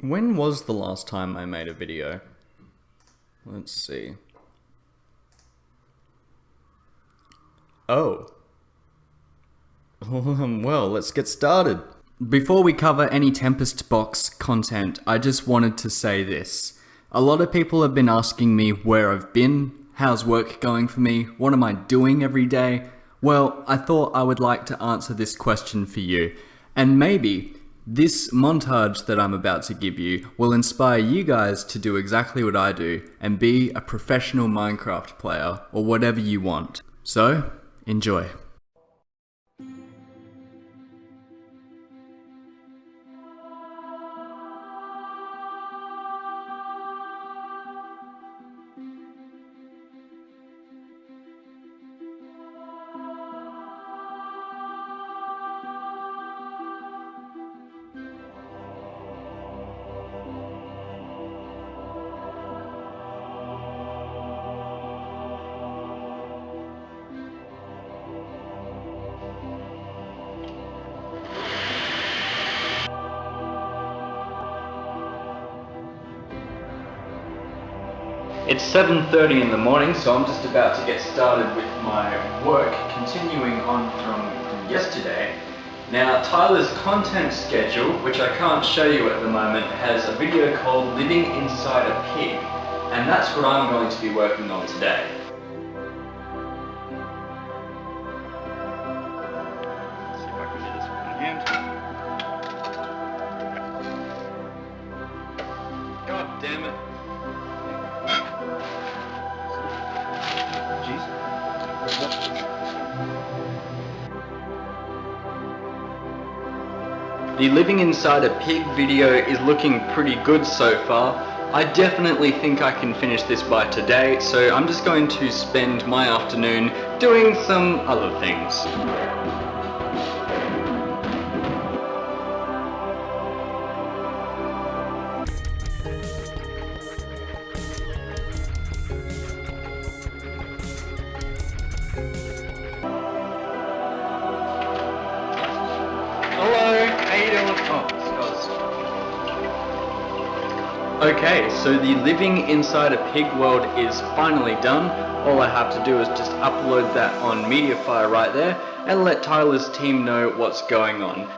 When was the last time I made a video? Let's see. Oh. Well, let's get started. Before we cover any Tempest Box content, I just wanted to say this. A lot of people have been asking me where I've been, how's work going for me, what am I doing every day? Well, I thought I would like to answer this question for you. And maybe this montage that I'm about to give you will inspire you guys to do exactly what I do and be a professional Minecraft player or whatever you want. So, enjoy. It's 7:30 in the morning, so I'm just about to get started with my work, continuing on from yesterday. Now, Tyler's content schedule, which I can't show you at the moment, has a video called Living Inside a Pig, and that's what I'm going to be working on today. Let's see if I can do this with one hand. God damn it. The Living Inside a Pig video is looking pretty good so far. I definitely think I can finish this by today, so I'm just going to spend my afternoon doing some other things. Okay, so the Living Inside a Pig world is finally done. All I have to do is just upload that on Mediafire right there and let Tyler's team know what's going on.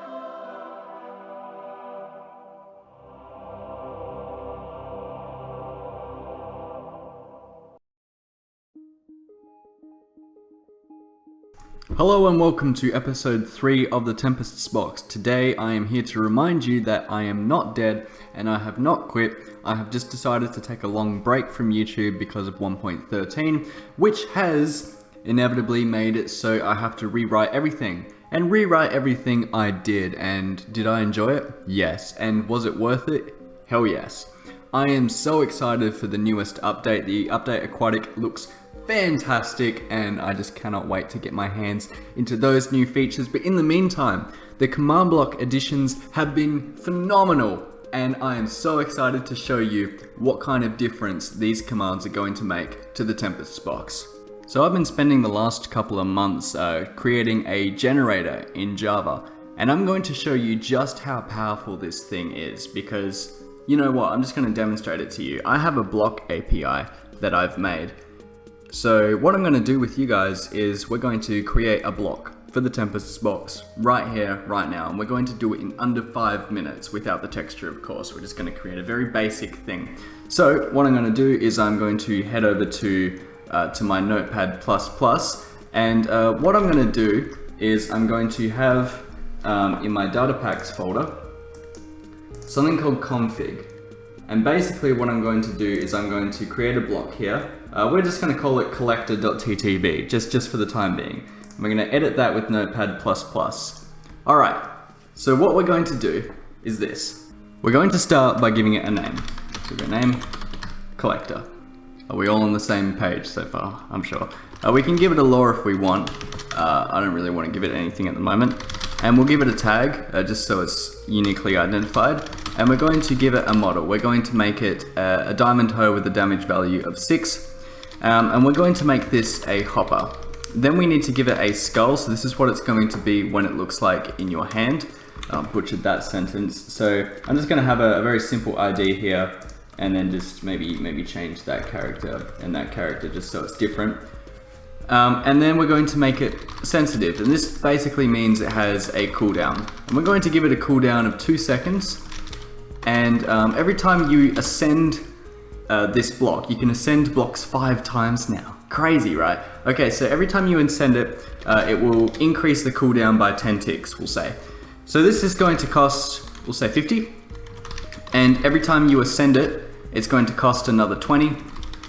Hello and welcome to episode 3 of the Tempest Box. Today I am here to remind you that I am not dead and I have not quit. I have just decided to take a long break from YouTube because of 1.13, which has inevitably made it so I have to rewrite everything. And rewrite everything I did, and did I enjoy it? Yes. And was it worth it? Hell yes. I am so excited for the newest update. The update Aquatic looks fantastic and I just cannot wait to get my hands into those new features. But in the meantime, the command block additions have been phenomenal and I am so excited to show you what kind of difference these commands are going to make to the Tempest Box. So I've been spending the last couple of months creating a generator in Java, and I'm going to show you just how powerful this thing is, because you know what, I'm just going to demonstrate it to you. I have a block API that I've made. So what I'm going to do with you guys is we're going to create a block for the Tempest Box right here, right now, and we're going to do it in under 5 minutes without the texture, of course. We're just going to create a very basic thing. So what I'm going to do is I'm going to head over to my Notepad++, and what I'm going to do is I'm going to have in my data packs folder something called config. And basically what I'm going to do is I'm going to create a block here. We're just going to call it collector.ttb, just for the time being. And we're going to edit that with Notepad++. Alright, so what we're going to do is this. We're going to start by giving it a name. Give it a name, collector. Are we all on the same page so far? I'm sure. We can give it a lore if we want. I don't really want to give it anything at the moment. And we'll give it a tag, just so it's uniquely identified. And we're going to give it a model. We're going to make it a diamond hoe with a damage value of 6. And we're going to make this a hopper. Then we need to give it a skull, so this is what it's going to be when it looks like in your hand. butchered that sentence. So I'm just going to have a very simple ID here, and then just maybe change that character and that character just so it's different. And then we're going to make it sensitive, and this basically means it has a cooldown. And we're going to give it a cooldown of 2 seconds, and every time you ascend this block, you can ascend blocks 5 times now. Crazy, right? Okay, so every time you ascend it, it will increase the cooldown by 10 ticks, we'll say. So this is going to cost, we'll say 50, and every time you ascend it, it's going to cost another 20,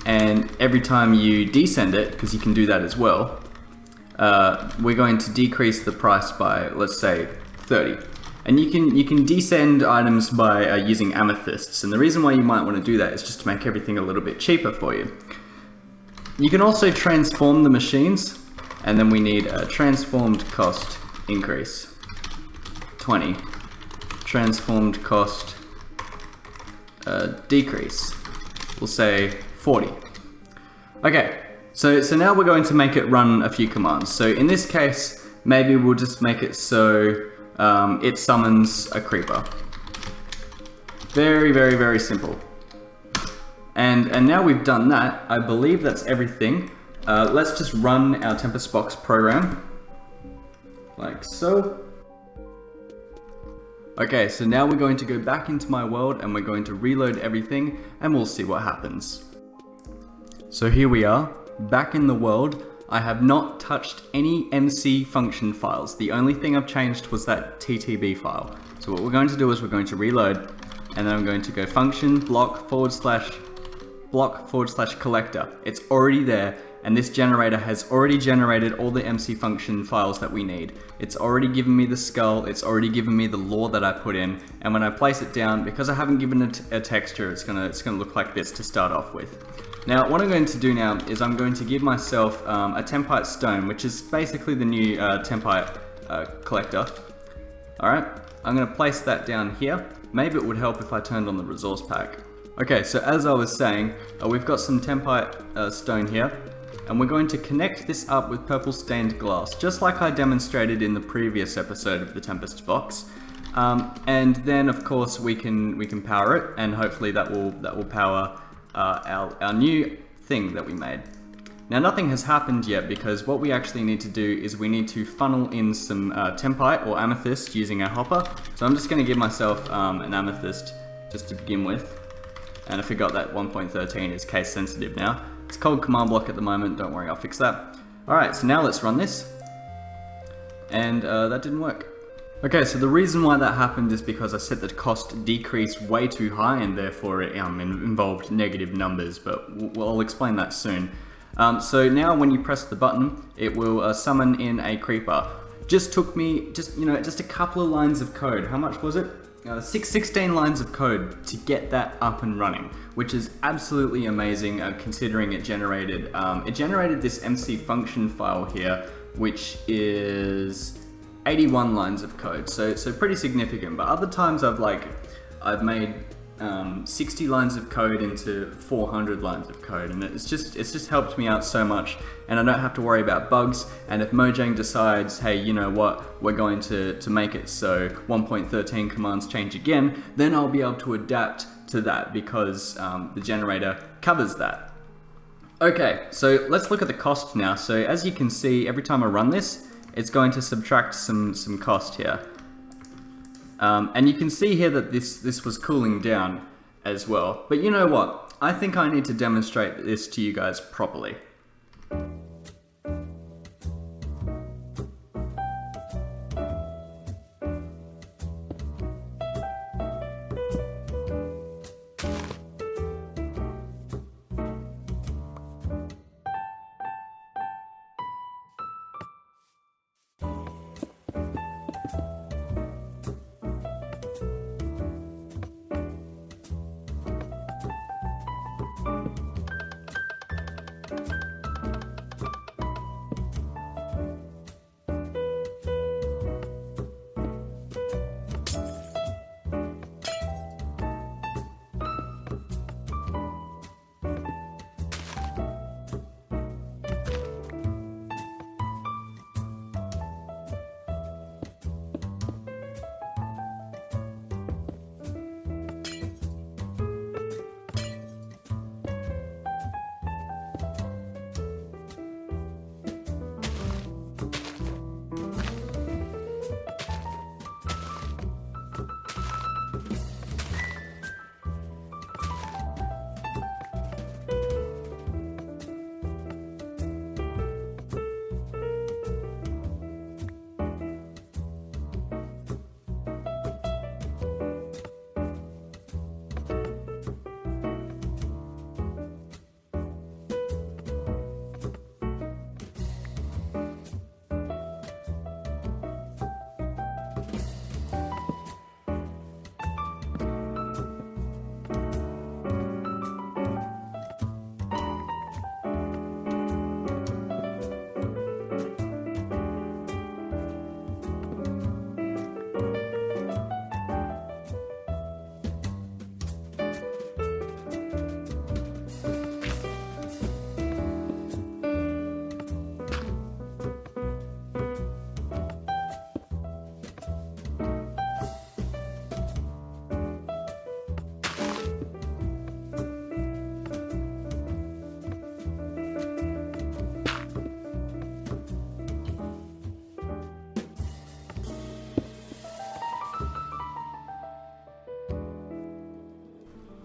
and every time you descend it, because you can do that as well, we're going to decrease the price by, let's say, 30. And you can descend items by using amethysts, and the reason why you might want to do that is just to make everything a little bit cheaper for you. You can also transform the machines, and then we need a transformed cost increase, 20. Transformed cost decrease, we'll say 40. Okay, so now we're going to make it run a few commands. So in this case, maybe we'll just make it so it summons a creeper. Very, very, very simple. And now we've done that, I believe that's everything. Let's just run our Tempest Box program, like so. Okay, so now we're going to go back into my world and we're going to reload everything and we'll see what happens. So here we are, back in the world. I have not touched any MC function files. The only thing I've changed was that TTB file. So what we're going to do is we're going to reload, and then I'm going to go function block / collector. It's already there, and this generator has already generated all the MC function files that we need. It's already given me the skull, it's already given me the lore that I put in, and when I place it down, because I haven't given it a texture, it's gonna look like this to start off with. Now, what I'm going to do now is I'm going to give myself a Tempite stone, which is basically the new Tempite collector. Alright, I'm going to place that down here. Maybe it would help if I turned on the resource pack. Okay, so as I was saying, we've got some Tempite stone here, and we're going to connect this up with purple stained glass, just like I demonstrated in the previous episode of the Tempest Box. And then, of course, we can power it, and hopefully that will power our new thing that we made. Now, nothing has happened yet because what we actually need to do is we need to funnel in some Tempite or amethyst using our hopper. So I'm just going to give myself an amethyst just to begin with. And I forgot that 1.13 is case sensitive now. It's called command block at the moment, don't worry, I'll fix that. Alright, so now let's run this. And that didn't work. Okay, so the reason why that happened is because I set the cost decrease way too high, and therefore it involved negative numbers, but I'll explain that soon. So now when you press the button, it will summon in a creeper. Just took me just a couple of lines of code. How much was it? 16 lines of code to get that up and running, which is absolutely amazing considering it generated this MC function file here, which is 81 lines of code, so pretty significant. But other times I've made 60 lines of code into 400 lines of code, and it's just helped me out so much, and I don't have to worry about bugs. And if Mojang decides, hey, you know what, we're going to make it so 1.13 commands change again, then I'll be able to adapt to that because the generator covers that. Okay, so let's look at the cost now. So as you can see, every time I run this, it's going to subtract some cost here. And you can see here that this was cooling down as well. But you know what? I think I need to demonstrate this to you guys properly.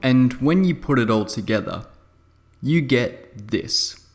And when you put it all together, you get this.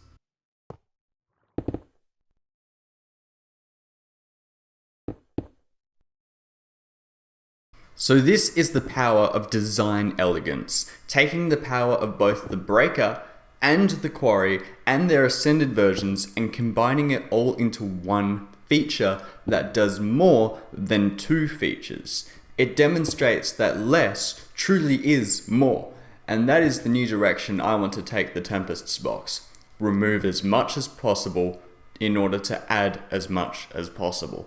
So this is the power of design elegance, taking the power of both the Breaker and the Quarry and their ascended versions and combining it all into one feature that does more than two features. It demonstrates that less truly is more, and that is the new direction I want to take the Tempest Box. Remove as much as possible in order to add as much as possible.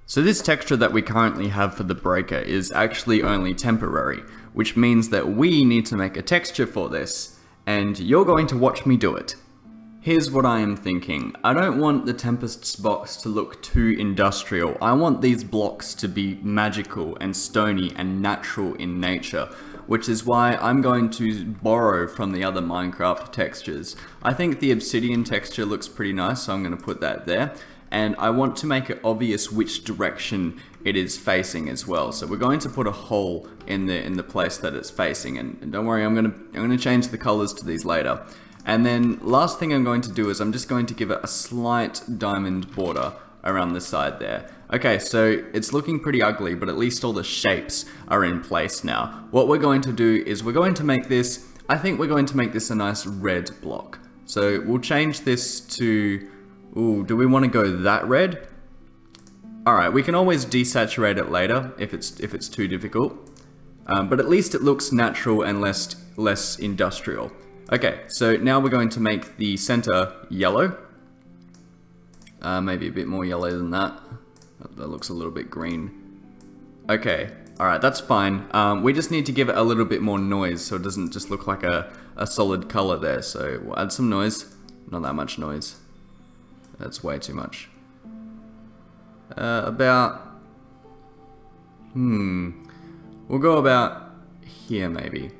So this texture that we currently have for the Breaker is actually only temporary, which means that we need to make a texture for this, and you're going to watch me do it. Here's what I am thinking. I don't want the Tempest's box to look too industrial. I want these blocks to be magical and stony and natural in nature, which is why I'm going to borrow from the other Minecraft textures. I think the obsidian texture looks pretty nice, so I'm going to put that there. And I want to make it obvious which direction it is facing as well. So we're going to put a hole in the place that it's facing, and don't worry, I'm gonna change the colors to these later. And then last thing I'm going to do is I'm just going to give it a slight diamond border around the side there. Okay, so it's looking pretty ugly, but at least all the shapes are in place now. What we're going to do is we're going to make this, I think we're going to make this a nice red block. So we'll change this to, ooh, do we want to go that red? Alright, we can always desaturate it later if it's too difficult. But at least it looks natural and less industrial. Okay, so now we're going to make the center yellow. Maybe a bit more yellow than that. That looks a little bit green. Okay, alright, that's fine. We just need to give it a little bit more noise so it doesn't just look like a solid color there. So we'll add some noise. Not that much noise. That's way too much. We'll go about here maybe.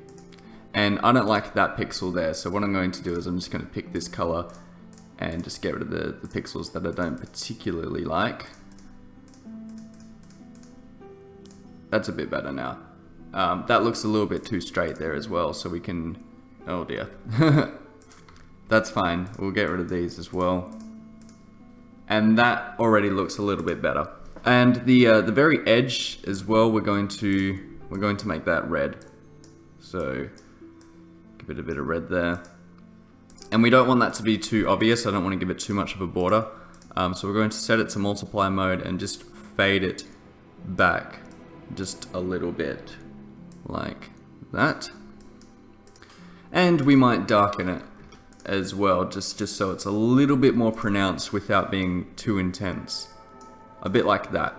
And I don't like that pixel there, so what I'm going to do is I'm just going to pick this color and just get rid of the pixels that I don't particularly like. That's a bit better now. That looks a little bit too straight there as well, so we can, oh dear. That's fine, we'll get rid of these as well. And that already looks a little bit better. And the very edge as well, we're going to make that red. So give it a bit of red there. And we don't want that to be too obvious. I don't want to give it too much of a border. So we're going to set it to multiply mode and just fade it back just a little bit like that. And we might darken it as well, just so it's a little bit more pronounced without being too intense. A bit like that.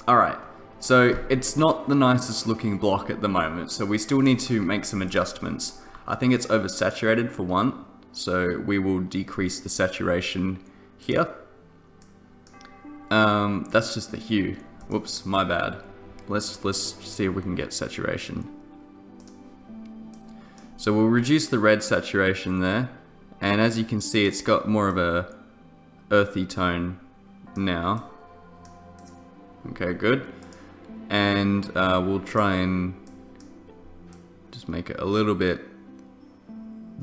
Alright, so it's not the nicest looking block at the moment, so we still need to make some adjustments. I think it's oversaturated for one, so we will decrease the saturation here. That's just the hue. Whoops, my bad. Let's see if we can get saturation. So we'll reduce the red saturation there. And as you can see, it's got more of a earthy tone now. Okay, good. And we'll try and just make it a little bit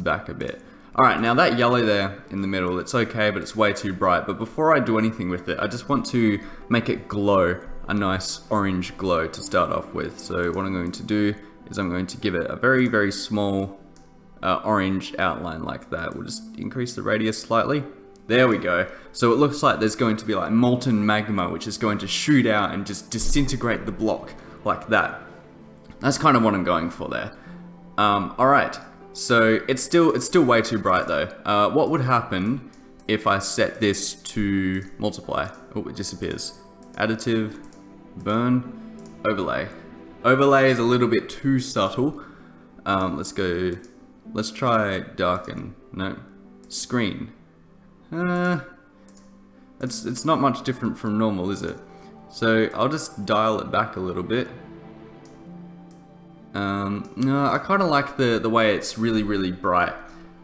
back a bit. Alright, now that yellow there in the middle, it's okay, but it's way too bright. But before I do anything with it, I just want to make it glow, a nice orange glow to start off with. So what I'm going to do is I'm going to give it a very, very small orange outline like that. We'll just increase the radius slightly. There we go. So it looks like there's going to be like molten magma, which is going to shoot out and just disintegrate the block like that. That's kind of what I'm going for there. Alright, so it's still way too bright though. What would happen if I set this to multiply? Oh, it disappears. Additive, burn, overlay. Overlay is a little bit too subtle. Let's try darken. No, screen. It's not much different from normal, is it? So I'll just dial it back a little bit. No, I kind of like the way it's really, really bright.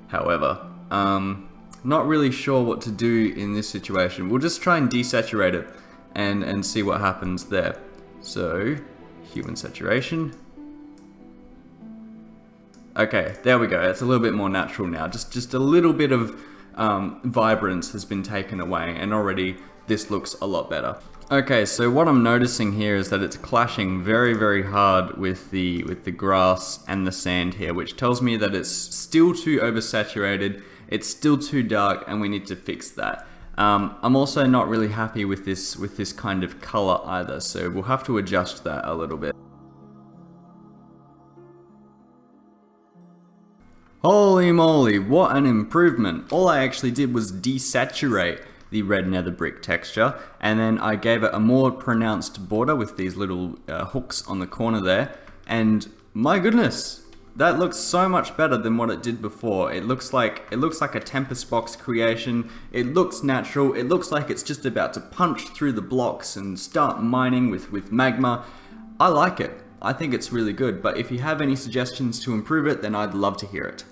However, not really sure what to do in this situation. We'll just try and desaturate it and see what happens there. So, hue and saturation. Okay, there we go. It's a little bit more natural now. Just a little bit of vibrance has been taken away, and already this looks a lot better. Okay, so what I'm noticing here is that it's clashing very hard with the grass and the sand here, which tells me that it's still too oversaturated, it's still too dark, and we need to fix that. I'm also not really happy with this kind of color either, so we'll have to adjust that a little bit. Holy moly, what an improvement. All I actually did was desaturate the red nether brick texture, and then I gave it a more pronounced border with these little hooks on the corner there, and my goodness, that looks so much better than what it did before. It looks like a Tempest Box creation. It looks natural. It looks like it's just about to punch through the blocks and start mining with magma. I like it. I think it's really good, but if you have any suggestions to improve it, then I'd love to hear it.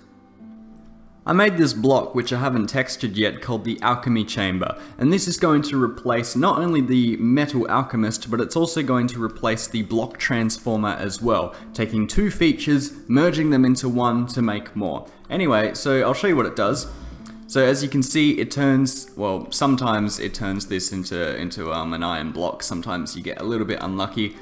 I made this block, which I haven't textured yet, called the Alchemy Chamber, and this is going to replace not only the Metal Alchemist, but it's also going to replace the Block Transformer as well, taking two features, merging them into one to make more. Anyway, so I'll show you what it does. So as you can see, it turns, well, sometimes it turns this into an iron block, sometimes you get a little bit unlucky.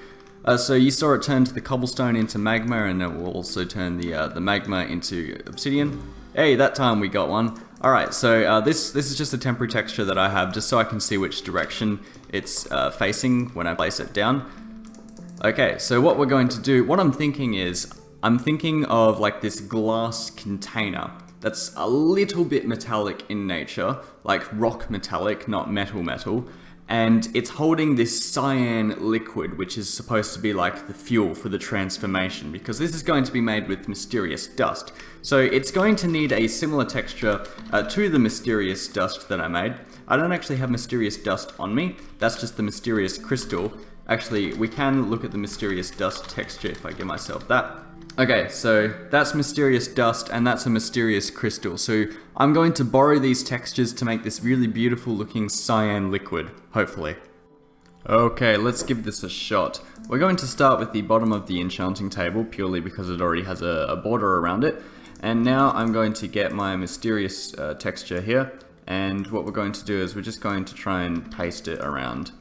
So you saw it turn the cobblestone into magma, and it will also turn the magma into obsidian. Hey, that time we got one. Alright, so this is just a temporary texture that I have, just so I can see which direction it's facing when I place it down. Okay, so what we're going to do, what I'm thinking is, I'm thinking of like this glass container that's a little bit metallic in nature, like rock metallic, not metal, and it's holding this cyan liquid, which is supposed to be like the fuel for the transformation, because this is going to be made with mysterious dust. So it's going to need a similar texture to the mysterious dust that I made. I don't actually have mysterious dust on me, that's just the mysterious crystal. Actually, we can look at the mysterious dust texture if I give myself that. Okay, so that's mysterious dust and that's a mysterious crystal. So I'm going to borrow these textures to make this really beautiful looking cyan liquid, hopefully. Okay, let's give this a shot. We're going to start with the bottom of the enchanting table purely because it already has a border around it. And now I'm going to get my mysterious texture here, and what we're going to do is we're just going to try and paste it around.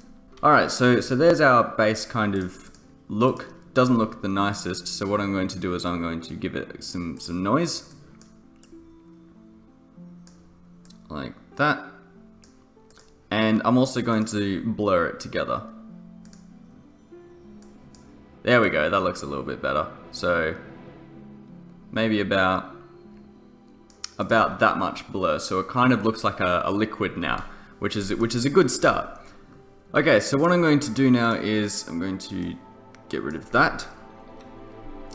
Alright, so there's our base kind of look. Doesn't look the nicest, so what I'm going to do is I'm going to give it some noise. Like that. And I'm also going to blur it together. There we go, that looks a little bit better. So maybe about that much blur, so it kind of looks like a liquid now, which is a good start. Okay, so what I'm going to do now is I'm going to get rid of that,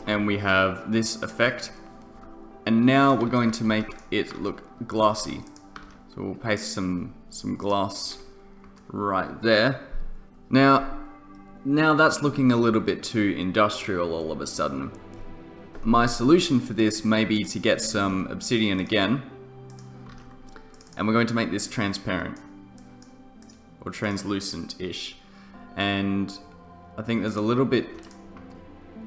and we have this effect, and now we're going to make it look glassy. So we'll paste some glass right there. Now that's looking a little bit too industrial all of a sudden. My solution for this may be to get some obsidian again, and we're going to make this transparent, or translucent-ish, and I think there's a little bit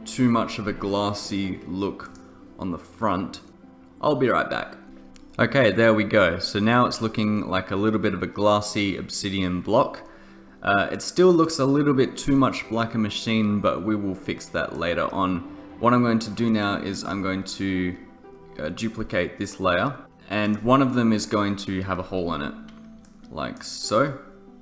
too much of a glassy look on the front. I'll be right back. Okay, there we go. So now it's looking like a little bit of a glassy obsidian block. It still looks a little bit too much like a machine, but we will fix that later on. What I'm going to do now is I'm going to duplicate this layer, and one of them is going to have a hole in it, like so.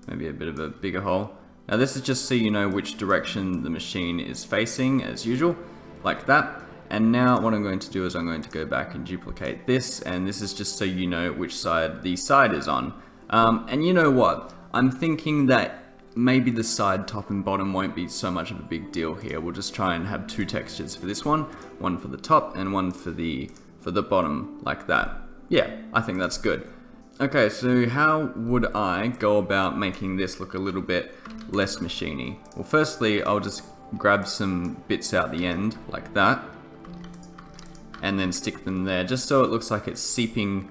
Maybe a bit of a bigger hole. Now this is just so you know which direction the machine is facing, as usual, like that. And now what I'm going to do is I'm going to go back and duplicate this, and this is just so you know which side the side is on. And you know what? I'm thinking that maybe the side, top and bottom won't be so much of a big deal here. We'll just try and have two textures for this one for the top and one for the bottom, like that. Yeah, I think that's good. Okay, so how would I go about making this look a little bit less machiny? Well, firstly, I'll just grab some bits out the end, like that, and then stick them there, just so it looks like it's seeping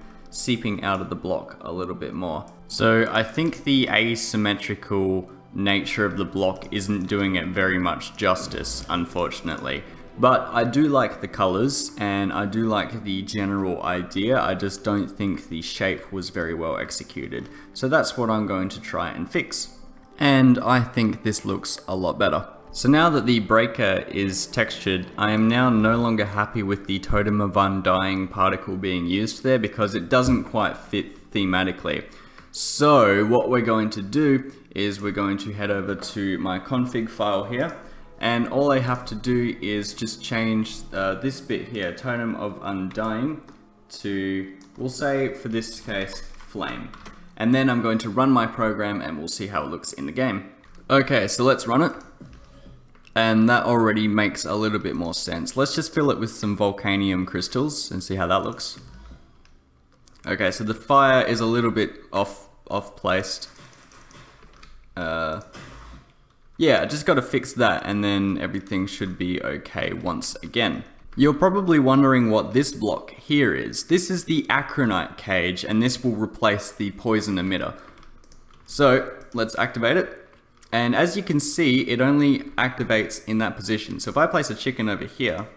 out of the block a little bit more. So I think the asymmetrical nature of the block isn't doing it very much justice, unfortunately. But I do like the colors and I do like the general idea. I just don't think the shape was very well executed. So that's what I'm going to try and fix. And I think this looks a lot better. So now that the breaker is textured, I am now no longer happy with the Totem of Undying particle being used there because it doesn't quite fit thematically. So what we're going to do is we're going to head over to my config file here, and all I have to do is just change this bit here, Totem of Undying, to, we'll say for this case, Flame. And then I'm going to run my program and we'll see how it looks in the game. Okay, so let's run it. And that already makes a little bit more sense. Let's just fill it with some volcanium crystals and see how that looks. Okay, so the fire is a little bit off placed. Yeah, just got to fix that and then everything should be okay once again. You're probably wondering what this block here is. This is the Acronite cage and this will replace the poison emitter. So let's activate it. And as you can see, it only activates in that position. So if I place a chicken over here,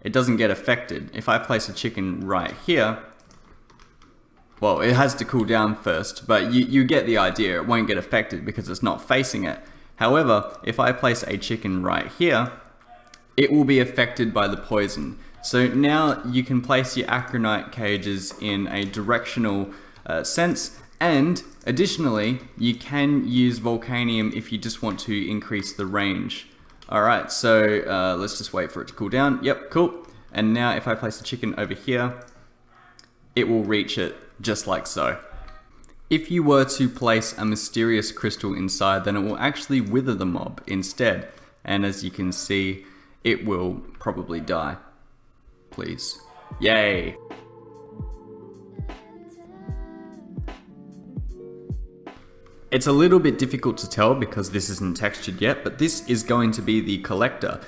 it doesn't get affected. If I place a chicken right here, well, it has to cool down first, but you get the idea. It won't get affected because it's not facing it. However, if I place a chicken right here, it will be affected by the poison. So now you can place your Acronite cages in a directional sense, and additionally, you can use Volcanium if you just want to increase the range. Alright, so let's just wait for it to cool down. Yep, cool. And now if I place the chicken over here, it will reach it just like so. If you were to place a mysterious crystal inside, then it will actually wither the mob instead. And as you can see, it will probably die. Please. Yay! It's a little bit difficult to tell because this isn't textured yet, but this is going to be the collector.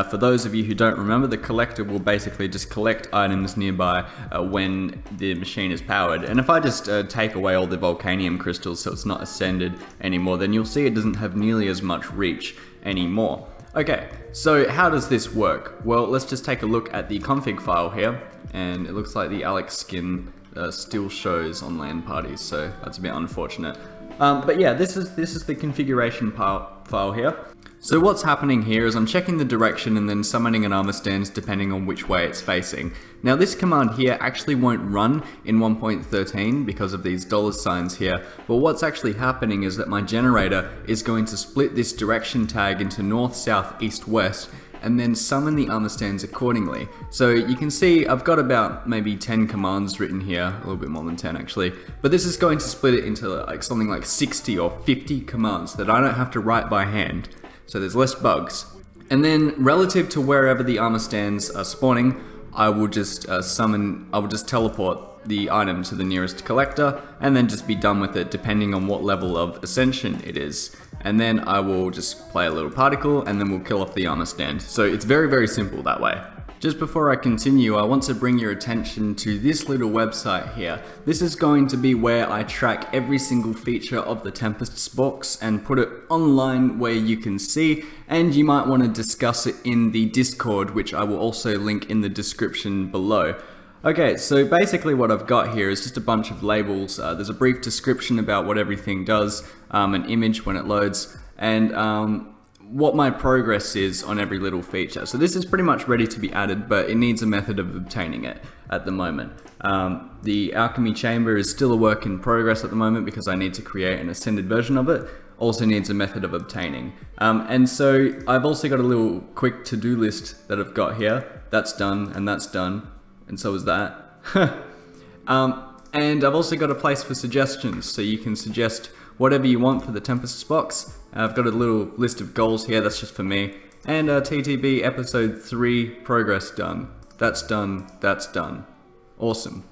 For those of you who don't remember, the collector will basically just collect items nearby when the machine is powered. And if I just take away all the Volcanium crystals so it's not ascended anymore, then you'll see it doesn't have nearly as much reach anymore. Okay, so how does this work? Well, let's just take a look at the config file here, and it looks like the Alex skin still shows on LAN parties, so that's a bit unfortunate. But yeah, this is the configuration file here. So what's happening here is I'm checking the direction and then summoning an armor stance depending on which way it's facing. Now this command here actually won't run in 1.13 because of these $signs here, but what's actually happening is that my generator is going to split this direction tag into north, south, east, west, and then summon the armor stands accordingly. So you can see I've got about maybe 10 commands written here, a little bit more than 10 actually, but this is going to split it into like something like 60 or 50 commands that I don't have to write by hand. So there's less bugs. And then relative to wherever the armor stands are spawning, I will just teleport the item to the nearest collector and then just be done with it depending on what level of ascension it is. And then I will just play a little particle and then we'll kill off the armor stand. So it's very, very simple that way. Just before I continue, I want to bring your attention to this little website here. This is going to be where I track every single feature of the Tempest Box and put it online where you can see, and you might want to discuss it in the Discord, which I will also link in the description below. Okay, so basically what I've got here is just a bunch of labels. There's a brief description about what everything does, an image when it loads, and what my progress is on every little feature. So this is pretty much ready to be added, but it needs a method of obtaining it at the moment. The Alchemy Chamber is still a work in progress at the moment because I need to create an ascended version of it. Also needs a method of obtaining. And so I've also got a little quick to-do list that I've got here. That's done, and that's done, and so is that. And I've also got a place for suggestions, so you can suggest whatever you want for the Tempest Box. I've got a little list of goals here, that's just for me. And TTB episode 3 progress done. That's done, that's done. Awesome.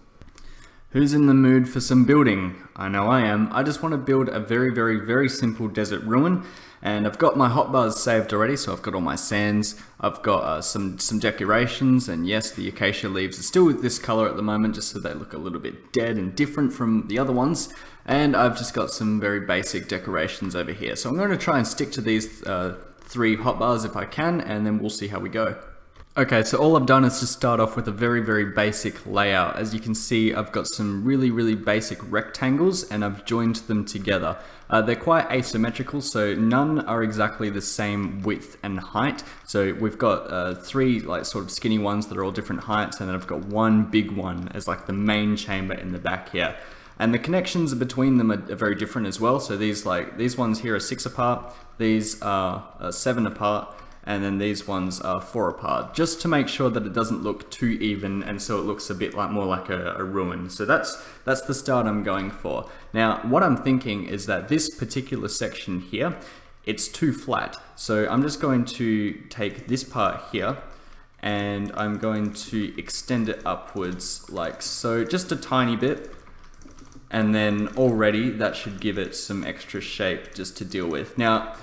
Who's in the mood for some building? I know I am. I just want to build a very, very, very simple desert ruin. And I've got my hotbars saved already, so I've got all my sands. I've got some decorations, and yes, the acacia leaves are still with this color at the moment, just so they look a little bit dead and different from the other ones. And I've just got some very basic decorations over here. So I'm going to try and stick to these 3 hotbars if I can, and then we'll see how we go. Okay, so all I've done is just start off with a very basic layout. As you can see, I've got some really basic rectangles and I've joined them together. They're quite asymmetrical, so none are exactly the same width and height. So we've got three like sort of skinny ones that are all different heights, and then I've got one big one as like the main chamber in the back here. And the connections between them are very different as well. So these ones here are 6 apart, these are 7 apart, and then these ones are 4 apart, just to make sure that it doesn't look too even, and so it looks a bit more like a ruin. So that's the start I'm going for. Now, what I'm thinking is that this particular section here, it's too flat. So I'm just going to take this part here, and I'm going to extend it upwards like so, just a tiny bit. And then already that should give it some extra shape just to deal with. Now,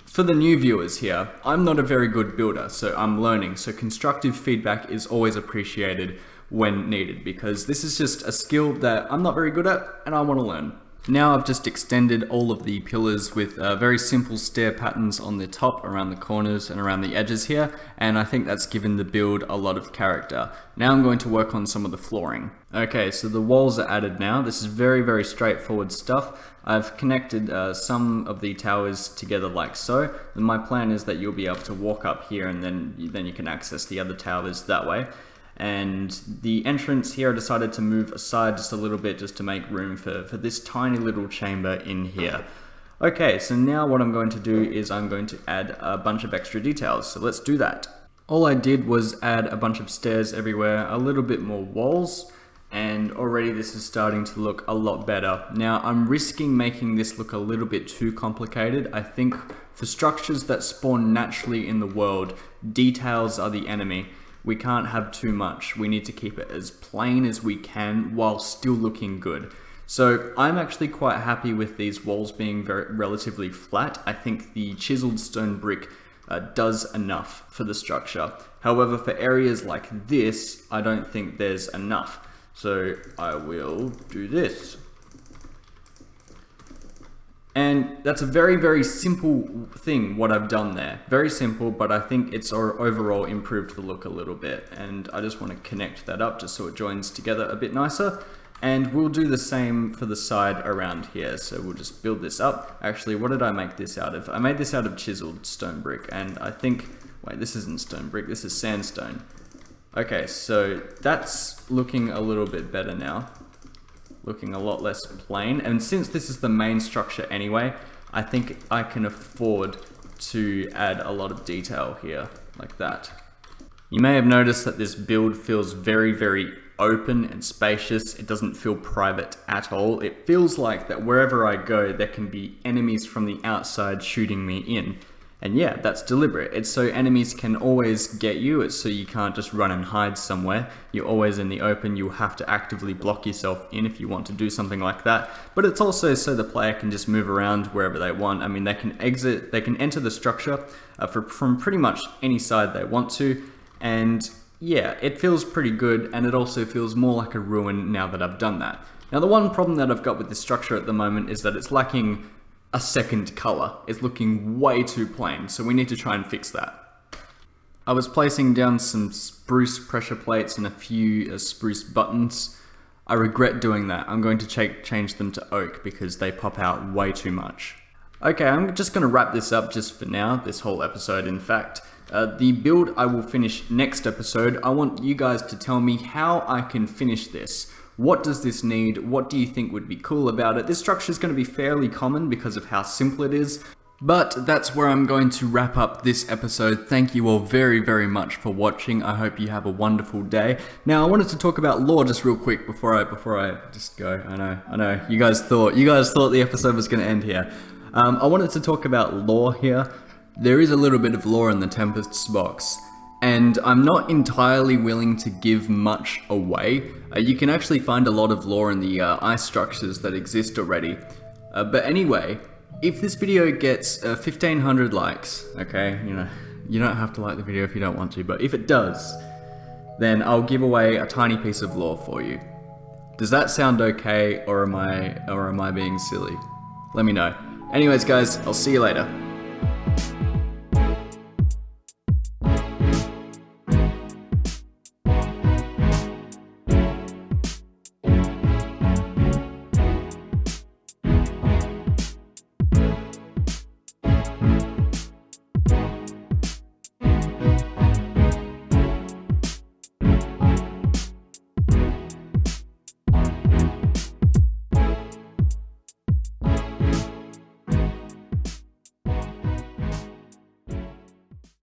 for the new viewers here, I'm not a very good builder, so I'm learning. So constructive feedback is always appreciated when needed, because this is just a skill that I'm not very good at and I want to learn. Now I've just extended all of the pillars with very simple stair patterns on the top, around the corners and around the edges here, and I think that's given the build a lot of character. Now I'm going to work on some of the flooring. Okay, so the walls are added now. This is very straightforward stuff. I've connected some of the towers together like so, and my plan is that you'll be able to walk up here and then you can access the other towers that way. And the entrance here, I decided to move aside just a little bit just to make room for this tiny little chamber in here. Okay, so now what I'm going to do is I'm going to add a bunch of extra details, so let's do that. All I did was add a bunch of stairs everywhere, a little bit more walls, and already this is starting to look a lot better. Now I'm risking making this look a little bit too complicated. I think for structures that spawn naturally in the world, details are the enemy. We can't have too much. We need to keep it as plain as we can while still looking good. So I'm actually quite happy with these walls being relatively flat. I think the chiseled stone brick does enough for the structure. However, for areas like this, I don't think there's enough. So I will do this. And that's a very simple thing what I've done there. Very simple, but I think it's overall improved the look a little bit. And I just want to connect that up just so it joins together a bit nicer. And we'll do the same for the side around here. So we'll just build this up. Actually, what did I make this out of? I made this out of chiseled stone brick. And I think, wait, this isn't stone brick, this is sandstone. Okay, so that's looking a little bit better now. Looking a lot less plain, and since this is the main structure anyway, I think I can afford to add a lot of detail here, like that. You may have noticed that this build feels very open and spacious. It doesn't feel private at all. It feels like that wherever I go, there can be enemies from the outside shooting me in. And yeah, that's deliberate. It's so enemies can always get you. It's so you can't just run and hide somewhere. You're always in the open. You have to actively block yourself in if you want to do something like that. But it's also so the player can just move around wherever they want. I mean, they can enter the structure from pretty much any side they want to. And yeah, it feels pretty good. And it also feels more like a ruin now that I've done that. Now, the one problem that I've got with this structure at the moment is that it's lacking a second color. It's looking way too plain, so we need to try and fix that. I was placing down some spruce pressure plates and a few spruce buttons. I regret doing that. I'm going to change them to oak because they pop out way too much. Okay, I'm just going to wrap this up just for now, this whole episode in fact. The build I will finish next episode. I want you guys to tell me how I can finish this. What does this need? What do you think would be cool about it? This structure is going to be fairly common because of how simple it is. But that's where I'm going to wrap up this episode. Thank you all very much for watching. I hope you have a wonderful day. Now, I wanted to talk about lore just real quick before I just go. I know. You guys thought the episode was going to end here. I wanted to talk about lore here. There is a little bit of lore in the Tempest Box. And I'm not entirely willing to give much away. You can actually find a lot of lore in the ice structures that exist already. But anyway, if this video gets 1500 likes, okay, you don't have to like the video if you don't want to, but if it does, then I'll give away a tiny piece of lore for you. Does that sound okay, or am I being silly? Let me know. Anyways guys, I'll see you later.